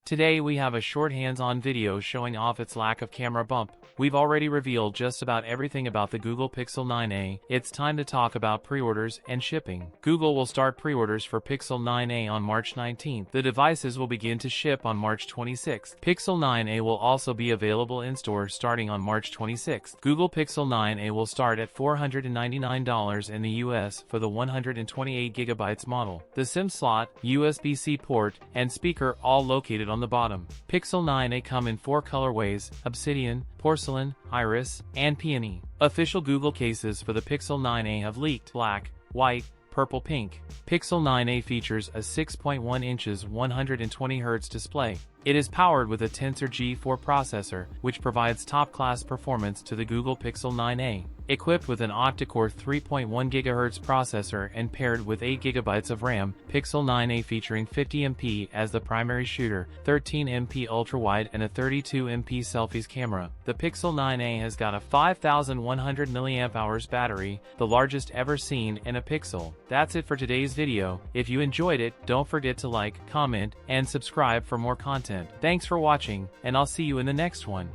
Today we have a short hands-on video showing off its lack of camera bump. We've already revealed just about everything about the Google Pixel 9a. It's time to talk about pre-orders and shipping. Google will start pre-orders for Pixel 9a on March 19th. The devices will begin to ship on March 26th. Pixel 9a will also be available in stores starting on March 26th. Google Pixel 9a will start at $499 in the US for the 128GB model. The SIM slot, USB-C port, and speaker all located on the bottom. Pixel 9a come in 4 colorways: Obsidian, Porcelain, Iris, and Peony. Official Google cases for the Pixel 9a have leaked: black, white, purple, pink. Pixel 9a features a 6.1 inches 120Hz display. It is powered with a Tensor G4 processor, which provides top-class performance to the Google Pixel 9a. Equipped with an octa-core 3.1 GHz processor and paired with 8 GB of RAM, Pixel 9a featuring 50MP as the primary shooter, 13MP ultra-wide and a 32MP selfies camera. The Pixel 9a has got a 5100 mAh battery, the largest ever seen in a Pixel. That's it for today's video. If you enjoyed it, don't forget to like, comment, and subscribe for more content. Thanks for watching, and I'll see you in the next one.